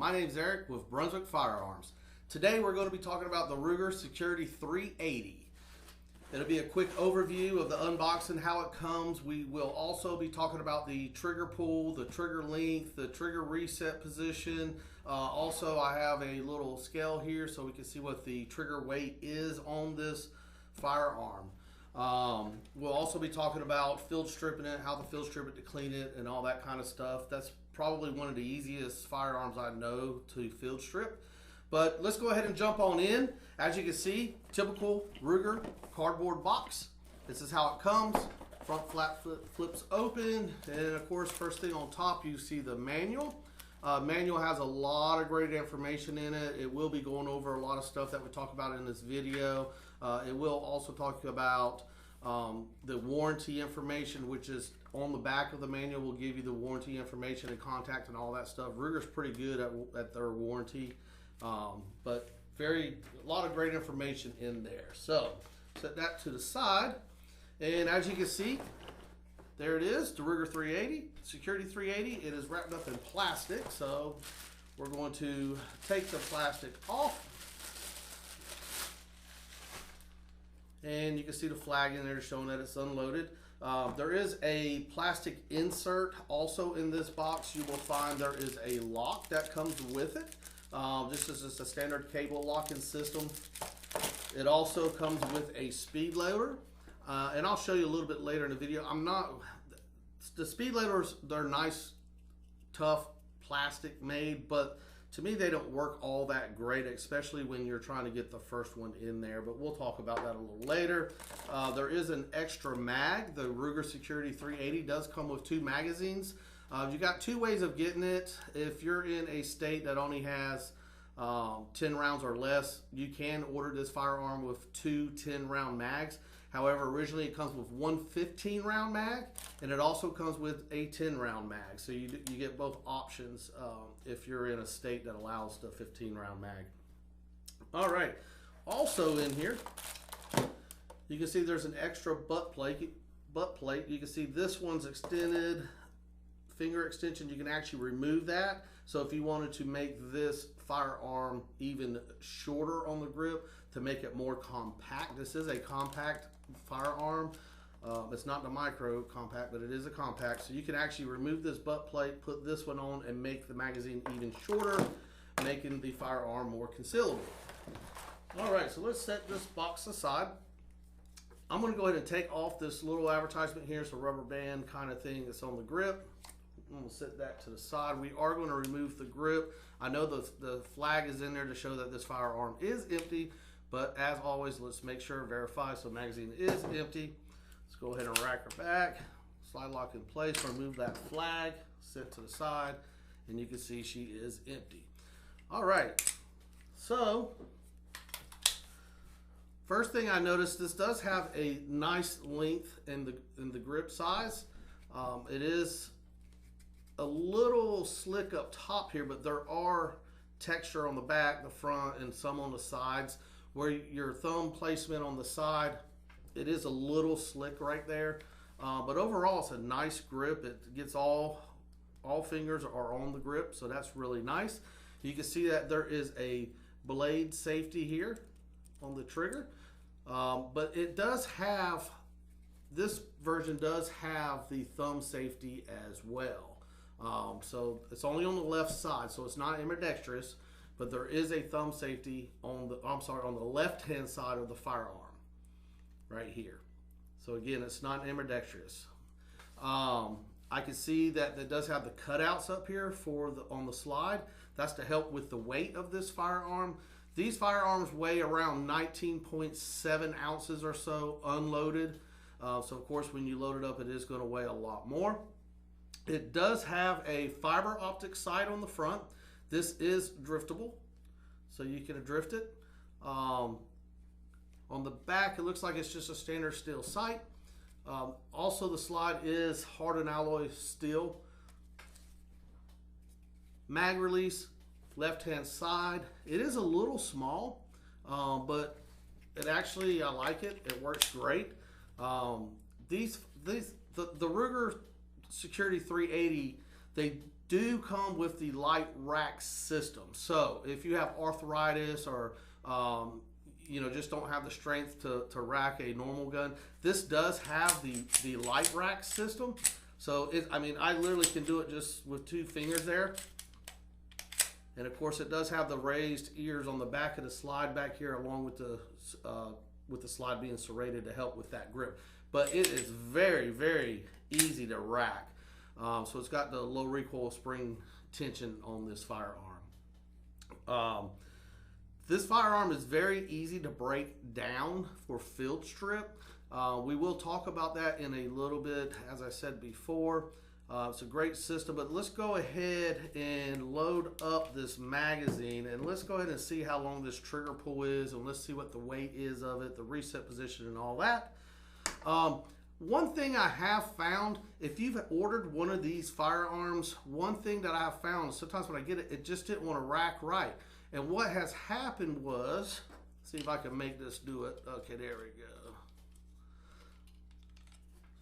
My name's Eric with Brunswick Firearms. Today we're going to be talking about the Ruger Security 380. It'll be a quick overview of the unboxing, how it comes. We will also be talking about the trigger pull, the trigger length, the trigger reset position. Also, I have a little scale here so we can see what the trigger weight is on this firearm. We'll also be talking about field stripping it, how to field strip it to clean it, and all that kind of stuff. That's probably one of the easiest firearms I know to field strip. But let's go ahead and jump on in. As you can see, typical Ruger cardboard box. This is how it comes. Front flap flips open, and of course, first thing on top, you see the manual. Manual has a lot of great information in it. It will be going over a lot of stuff that we talk about in this video. It will also talk about the warranty information, which is on the back of the manual. Will give you the warranty information and contact and all that stuff. Ruger's pretty good at their warranty, but a lot of great information in there. So set that to the side, and as you can see, there it is, the Ruger 380, Security 380. It is wrapped up in plastic, so we're going to take the plastic off. And you can see the flag in there showing that it's unloaded. There is a plastic insert also in this box. You will find there is a lock that comes with it. This is just a standard cable locking system. It also comes with a speed loader. And I'll show you a little bit later in the video. The speed loaders, they're nice, tough, plastic made, but to me, they don't work all that great, especially when you're trying to get the first one in there, but we'll talk about that a little later. There is an extra mag. The Ruger Security 380 does come with 2 magazines. You got 2 ways of getting it. If you're in a state that only has 10 rounds or less, you can order this firearm with 2 10-round mags. However, originally it comes with 1 15-round mag, and it also comes with a 10-round mag. So you get both options if you're in a state that allows the 15-round mag. All right. Also in here, you can see there's an extra butt plate. You can see this one's extended finger extension. You can actually remove that. So if you wanted to make this firearm even shorter on the grip to make it more compact, this is a compact firearm. It's not the micro compact, but it is a compact. So you can actually remove this butt plate, put this one on, and make the magazine even shorter, making the firearm more concealable. All right, so let's set this box aside. I'm going to go ahead and take off this little advertisement here. It's a rubber band kind of thing that's on the grip. I'm going to set that to the side. We are going to remove the grip. I know the flag is in there to show that this firearm is empty, but as always, let's make sure, verify, so magazine is empty. Let's go ahead and rack her back, slide lock in place, remove that flag, set to the side, and you can see she is empty. All right, so first thing I noticed, this does have a nice length in the grip size. It is a little slick up top here, but there are texture on the back, the front, and some on the sides. Where your thumb placement on the side, it is a little slick right there, but overall it's a nice grip. It gets all fingers are on the grip, so that's really nice. You can see that there is a blade safety here on the trigger, but it does have, this version does have the thumb safety as well. So it's only on the left side, so it's not ambidextrous, but there is a thumb safety on the left-hand side of the firearm, right here. So again, it's not ambidextrous. I can see that it does have the cutouts up here on the slide. That's to help with the weight of this firearm. These firearms weigh around 19.7 ounces or so unloaded. So of course, when you load it up, it is going to weigh a lot more. It does have a fiber optic sight on the front. This is driftable, so you can drift it. On the back, it looks like it's just a standard steel sight. Also, the slide is hardened alloy steel. Mag release, left-hand side. It is a little small, but it actually, I like it. It works great. The Ruger Security 380, they do come with the Lite Rack system. So if you have arthritis or just don't have the strength to rack a normal gun, this does have the Lite Rack system. So I literally can do it just with 2 fingers there. And of course it does have the raised ears on the back of the slide back here, along with the slide being serrated to help with that grip. But it is very, very easy to rack. So it's got the low recoil spring tension on this firearm. This firearm is very easy to break down for field strip. We will talk about that in a little bit, as I said before. It's a great system, but let's go ahead and load up this magazine, and let's go ahead and see how long this trigger pull is, and let's see what the weight is of it, the reset position and all that. One thing I have found, if you've ordered one of these firearms, one thing that I have found, sometimes when I get it, it just didn't want to rack right. And what has happened was, see if I can make this do it. Okay, there we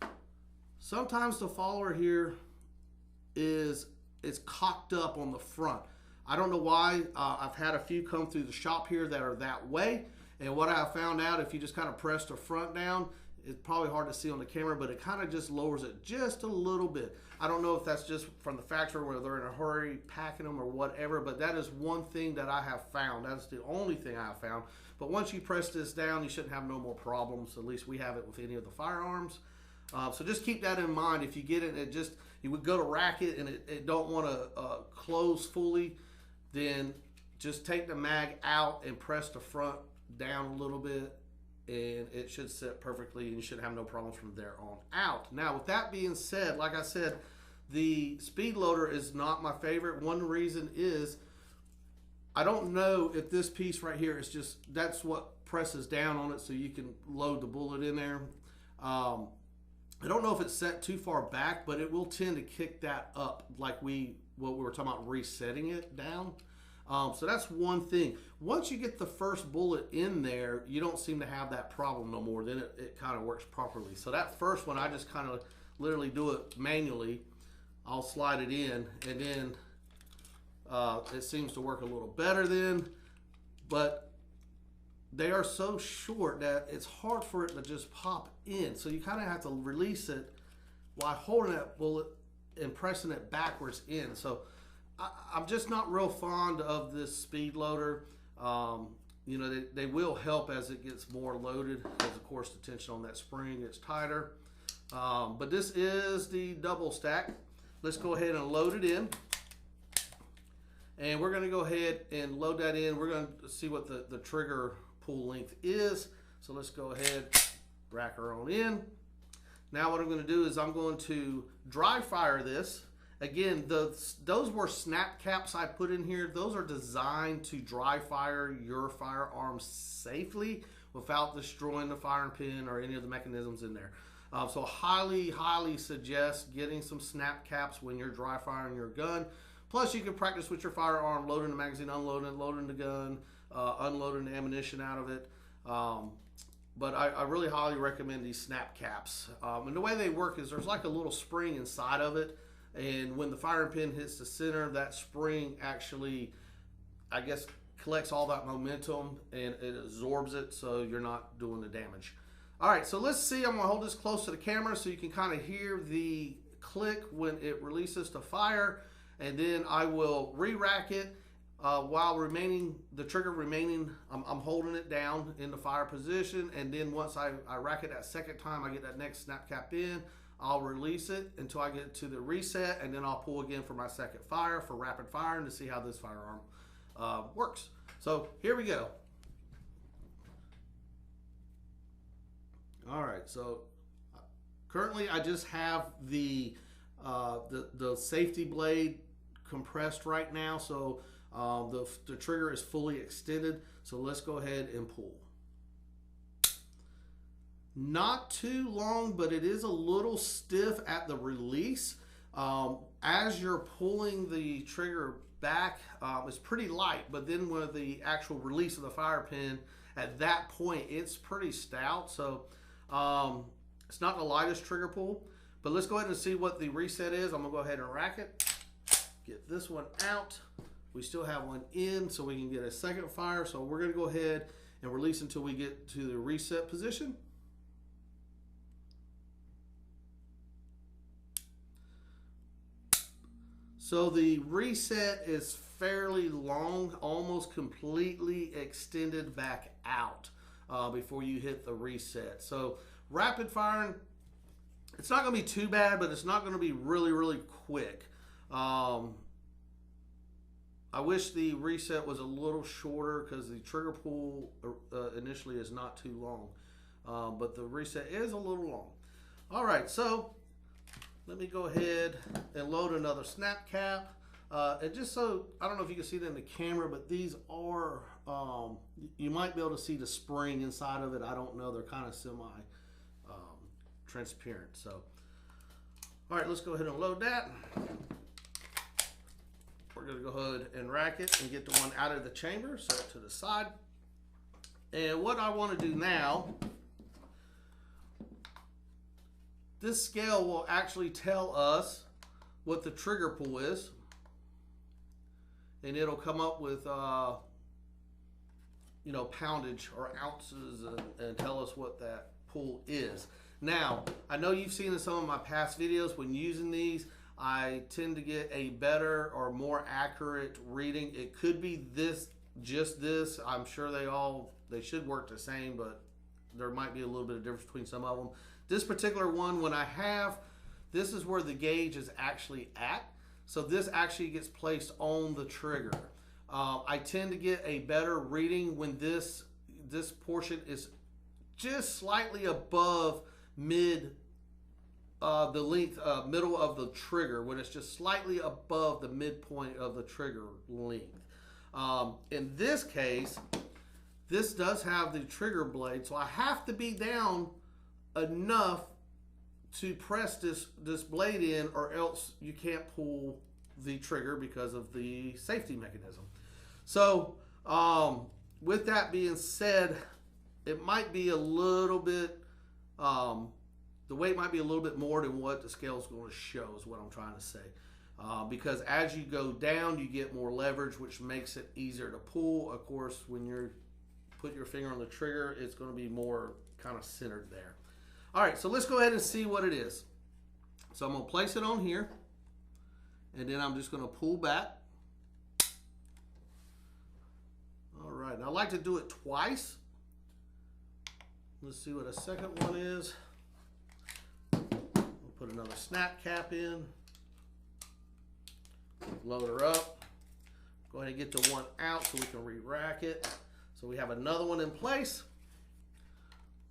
go. Sometimes the follower here is cocked up on the front. I don't know why. I've had a few come through the shop here that are that way. And what I found out, if you just kind of press the front down, it's probably hard to see on the camera, but it kind of just lowers it just a little bit. I don't know if that's just from the factory where they're in a hurry packing them or whatever, but that is one thing that I have found. That's the only thing I have found. But once you press this down, you shouldn't have no more problems. At least we have it with any of the firearms. So just keep that in mind. If you get it, you would go to rack it and it don't want to close fully, then just take the mag out and press the front down a little bit, and it should sit perfectly and you should have no problems from there on out. Now, with that being said, like I said, the speed loader is not my favorite. One reason is I don't know if this piece right here is that's what presses down on it so you can load the bullet in there. I don't know if it's set too far back, but it will tend to kick that up like what we were talking about, resetting it down. So that's one thing. Once you get the first bullet in there, you don't seem to have that problem no more. Then it kind of works properly. So that first one, I just kind of literally do it manually. I'll slide it in, and then it seems to work a little better then. But they are so short that it's hard for it to just pop in. So you kind of have to release it while holding that bullet and pressing it backwards in. So I'm just not real fond of this speed loader. They will help as it gets more loaded, because of course the tension on that spring gets tighter. But this is the double stack. Let's go ahead and load it in. And we're going to go ahead and load that in. We're going to see what the trigger pull length is. So let's go ahead, rack her on in. Now what I'm going to do is I'm going to dry fire this. Again, those were snap caps I put in here. Those are designed to dry fire your firearm safely without destroying the firing pin or any of the mechanisms in there. So highly, highly suggest getting some snap caps when you're dry firing your gun. Plus, you can practice with your firearm, loading the magazine, unloading it, loading the gun, unloading the ammunition out of it. But I really highly recommend these snap caps. And the way they work is there's like a little spring inside of it. And when the firing pin hits the center, that spring actually, I guess, collects all that momentum and it absorbs it, so you're not doing the damage. All right, so let's see. I'm going to hold this close to the camera so you can kind of hear the click when it releases to fire. And then I will re-rack it while the trigger remaining, I'm holding it down in the fire position. And then once I rack it that second time, I get that next snap cap in. I'll release it until I get to the reset, and then I'll pull again for my second fire for rapid firing to see how this firearm works. So here we go. All right, so currently I just have the safety blade compressed right now, so the trigger is fully extended. So let's go ahead and pull. Not too long, but it is a little stiff at the release. As you're pulling the trigger back, it's pretty light, but then with the actual release of the fire pin, at that point, it's pretty stout. So it's not the lightest trigger pull, but let's go ahead and see what the reset is. I'm gonna go ahead and rack it. get this one out. We still have one in, so we can get a second fire. So we're going to go ahead and release until we get to the reset position. So the reset is fairly long, almost completely extended back out before you hit the reset. So rapid firing, it's not going to be too bad, but it's not going to be really, really quick. I wish the reset was a little shorter because the trigger pull initially is not too long, but the reset is a little long. All right, so let me go ahead and load another snap cap. And just so, I don't know if you can see that in the camera, but these are, you might be able to see the spring inside of it. I don't know, they're kind of semi-transparent. So, all right, let's go ahead and load that. We're gonna go ahead and rack it and get the one out of the chamber, set it to the side. And what I wanna do now, this scale will actually tell us what the trigger pull is. And it'll come up with, you know, poundage or ounces and tell us what that pull is. Now, I know you've seen in some of my past videos when using these, I tend to get a better or more accurate reading. It could be this, just this. I'm sure they should work the same, but there might be a little bit of difference between some of them. This particular one, when I have, this is where the gauge is actually at. So this actually gets placed on the trigger. I tend to get a better reading when this portion is just slightly above the length, middle of the trigger, when it's just slightly above the midpoint of the trigger length. In this case, this does have the trigger blade, so I have to be down enough to press this blade in, or else you can't pull the trigger because of the safety mechanism. So with that being said, it might be a little bit, the weight might be a little bit more than what the scale is going to show, is what I'm trying to say. Because as you go down, you get more leverage, which makes it easier to pull. Of course, when you're put your finger on the trigger, it's going to be more kind of centered there. All right, so let's go ahead and see what it is. So I'm going to place it on here, and then I'm just going to pull back. All right, and I like to do it twice. Let's see what a second one is. We'll put another snap cap in. Load her up. Go ahead and get the one out so we can re-rack it. So we have another one in place.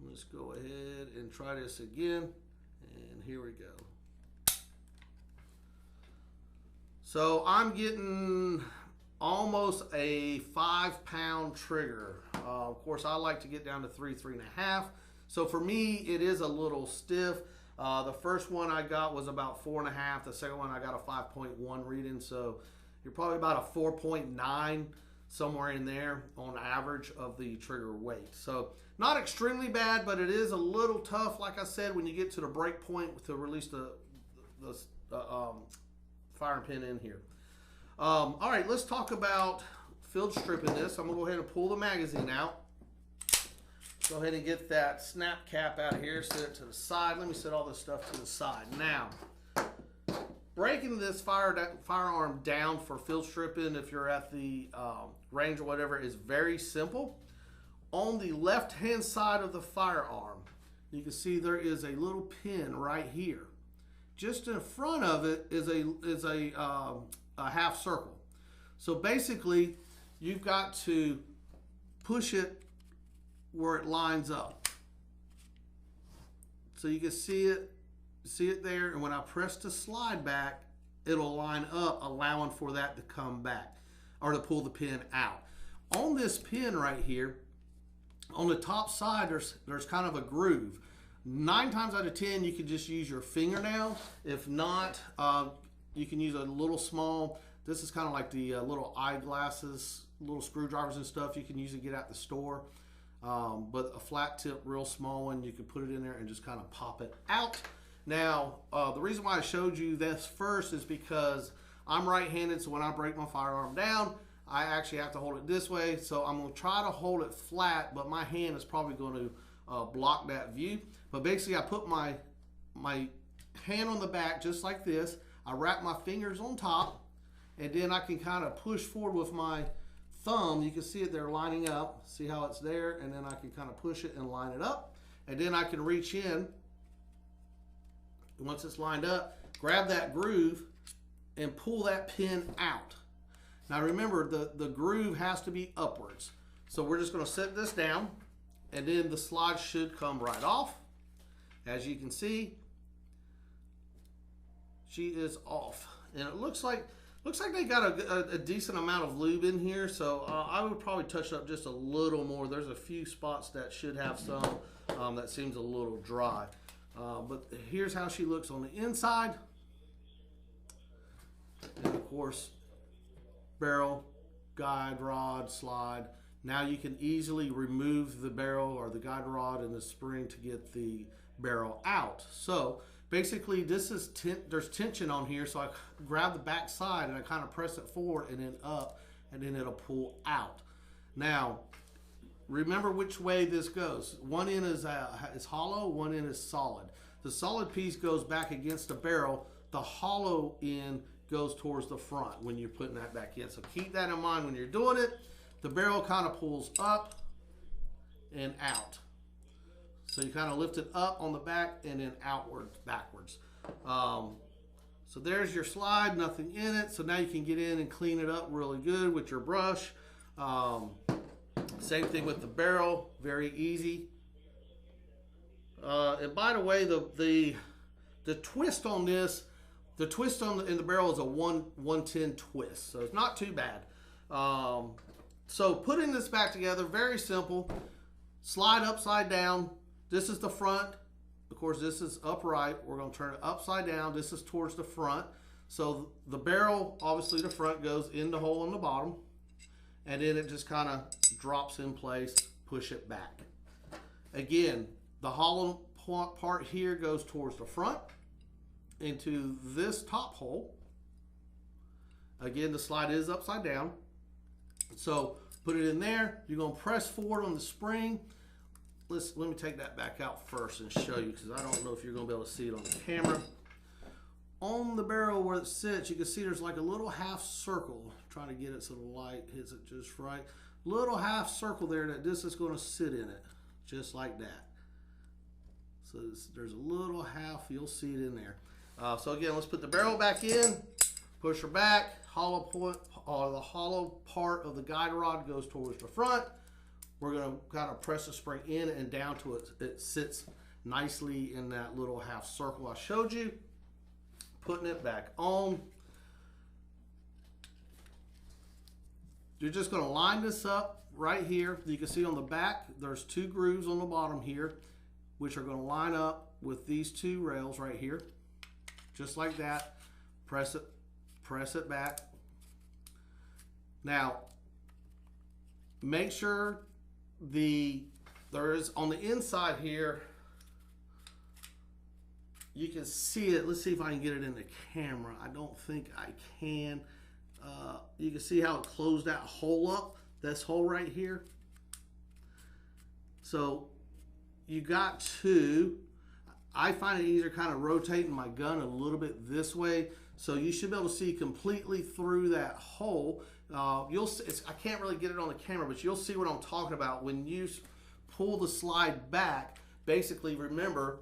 Let's go ahead and try this again. And here we go. So I'm getting almost a 5-pound trigger. Of course, I like to get down to 3.5. So for me, it is a little stiff. The first one I got was about 4.5. The second one I got a 5.1 reading. So you're probably about a 4.9, somewhere in there on average of the trigger weight. So not extremely bad, but it is a little tough, like I said, when you get to the break point to release the firing pin in here. All right, let's talk about field stripping this. I'm gonna go ahead and pull the magazine out. Go ahead and get that snap cap out of here, set it to the side. Let me set all this stuff to the side. Now, breaking this firearm down for field stripping, if you're at the range or whatever, is very simple. On the left-hand side of the firearm, you can see there is a little pin right here. Just in front of it is a half circle. So basically, you've got to push it where it lines up. So you can see it there, and when I press the slide back, it'll line up, allowing for that to come back or to pull the pin out. On this pin right here, on the top side, there's kind of a groove. 9 times out of 10, you can just use your fingernail. If not, you can use a little small, this is kind of like the little eyeglasses, little screwdrivers and stuff you can use to get at the store. But a flat tip, real small one, you can put it in there and just kind of pop it out. Now, the reason why I showed you this first is because I'm right-handed, so when I break my firearm down, I actually have to hold it this way. So I'm going to try to hold it flat, but my hand is probably going to block that view. But basically, I put my hand on the back just like this. I wrap my fingers on top, and then I can kind of push forward with my thumb. You can see it there lining up. See how it's there? And then I can kind of push it and line it up. And then I can reach in. Once it's lined up, grab that groove and pull that pin out. Now remember, the groove has to be upwards. So we're just going to set this down, and then the slide should come right off. As you can see, she is off. And it looks like they got a decent amount of lube in here, so I would probably touch it up just a little more. There's a few spots that should have some that seems a little dry. But here's how she looks on the inside. And of course, barrel, guide rod, slide. Now you can easily remove the barrel or the guide rod and the spring to get the barrel out. So basically this is there's tension on here, so I grab the back side and I kind of press it forward and then up, and then it'll pull out. Now remember which way this goes. One end is hollow, one end is solid. The solid piece goes back against the barrel. The hollow end goes towards the front when you're putting that back in. So keep that in mind when you're doing it. The barrel kind of pulls up and out. So you kind of lift it up on the back and then outwards, backwards. So there's your slide, nothing in it. So now you can get in and clean it up really good with your brush. Same thing with the barrel, very easy. And by the way, the twist on this, the twist in the barrel is a 110 twist, so it's not too bad. So putting this back together, very simple. Slide upside down. This is the front. Of course, this is upright. We're going to turn it upside down. This is towards the front. So the barrel, obviously the front, goes in the hole on the bottom. And then it just kind of drops in place. Push it back. Again, the hollow part here goes towards the front into this top hole. Again, the slide is upside down. So put it in there. You're going to press forward on the spring. Let me take that back out first and show you, because I don't know if you're going to be able to see it on the camera. On the barrel where it sits, you can see there's like a little half circle. Trying to get it so the light hits it just right. Little half circle there that this is going to sit in it, just like that. So there's a little half, you'll see it in there. So again, let's put the barrel back in, push her back. Hollow point, the hollow part of the guide rod goes towards the front. We're going to kind of press the spring in and down to it. It sits nicely in that little half circle I showed you. Putting it back on. You're just going to line this up right here. You can see on the back, there's two grooves on the bottom here, which are going to line up with these two rails right here. Just like that. Press it back. Now, make sure there is on the inside here, you can see it. Let's see if I can get it in the camera. I don't think I can. You can see how it closed that hole up, this hole right here. So you got to, I find it easier kind of rotating my gun a little bit this way. So you should be able to see completely through that hole. You'll see, I can't really get it on the camera, but you'll see what I'm talking about. When you pull the slide back, basically remember,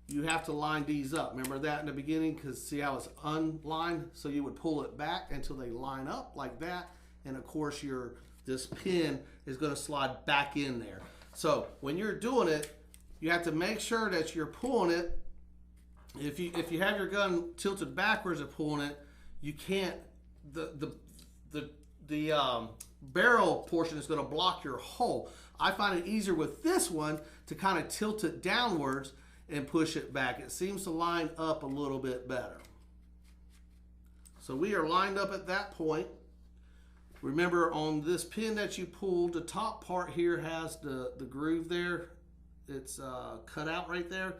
you have to line these up. Remember that in the beginning, because see how it's unlined? So you would pull it back until they line up like that. And of course, this pin is going to slide back in there. So when you're doing it, you have to make sure that you're pulling it. If you have your gun tilted backwards and pulling it, you can't. The barrel portion is going to block your hole. I find it easier with this one to kind of tilt it downwards and push it back. It seems to line up a little bit better. So we are lined up at that point. Remember, on this pin that you pulled, the top part here has the groove there. It's cut out right there.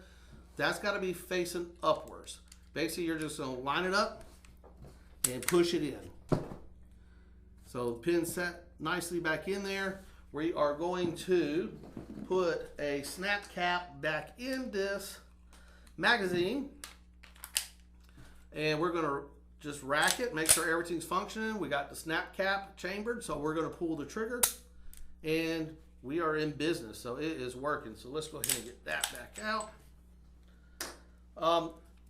That's got to be facing upwards. Basically, you're just going to line it up, and push it in. So the pin's set nicely back in there. We are going to put a snap cap back in this magazine, and we're going to just rack it, make sure everything's functioning. We got the snap cap chambered, so we're going to pull the trigger, and we are in business. So it is working. So let's go ahead and get that back out.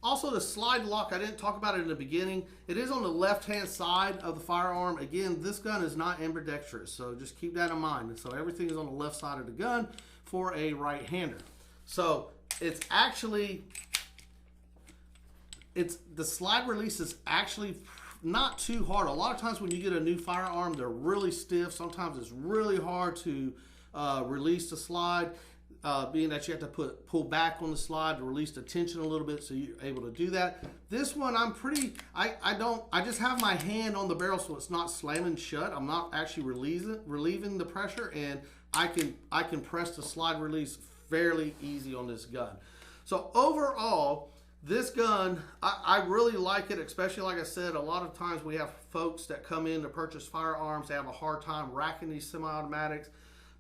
Also, the slide lock, I didn't talk about it in the beginning. It is on the left-hand side of the firearm. Again, this gun is not ambidextrous, so just keep that in mind. And so everything is on the left side of the gun for a right-hander. So it's actually, the slide release is actually not too hard. A lot of times when you get a new firearm, they're really stiff. Sometimes it's really hard to release the slide. Being that you have to pull back on the slide to release the tension a little bit, so you're able to do that. This one, I just have my hand on the barrel so it's not slamming shut. I'm not actually relieving the pressure, and I can press the slide release fairly easy on this gun. So overall, this gun, I really like it, especially like I said, a lot of times we have folks that come in to purchase firearms, they have a hard time racking these semi-automatics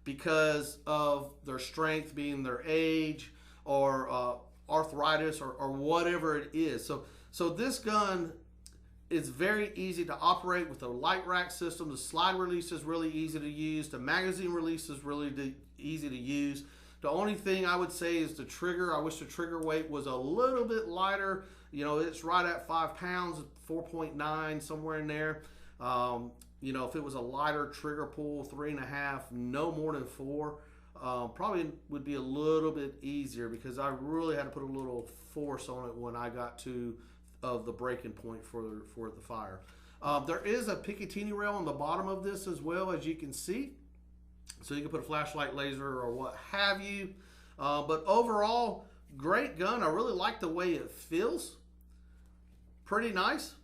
because of their strength, being their age or arthritis or whatever it is. So this gun is very easy to operate with a Lite Rack system. The slide release is really easy to use. The magazine release is really easy to use. The only thing I would say is the trigger. I wish the trigger weight was a little bit lighter. You know, it's right at 5 pounds, 4.9, somewhere in there. You know, if it was a lighter trigger pull, 3.5, no more than 4, probably would be a little bit easier, because I really had to put a little force on it when I got to the breaking point for the fire. There is a Picatinny rail on the bottom of this as well, as you can see. So you can put a flashlight, laser, or what have you. But overall, great gun. I really like the way it feels. Pretty nice.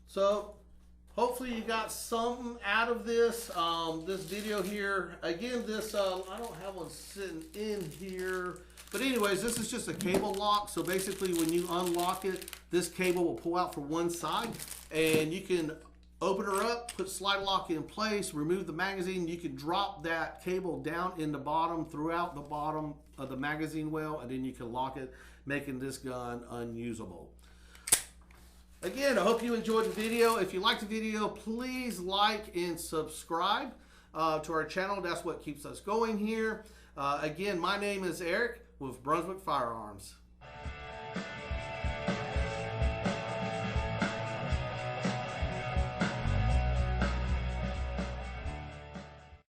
So hopefully you got something out of this this video here. Again, this I don't have one sitting in here, but anyways, this is just a cable lock. So basically, when you unlock it, this cable will pull out from one side, and you can open her up, put slide lock in place, remove the magazine. You can drop that cable down in the bottom, throughout the bottom of the magazine well, and then you can lock it, making this gun unusable. Again, I hope you enjoyed the video. If you liked the video, please like and subscribe to our channel. That's what keeps us going here. Again, my name is Eric with Brunswick Firearms.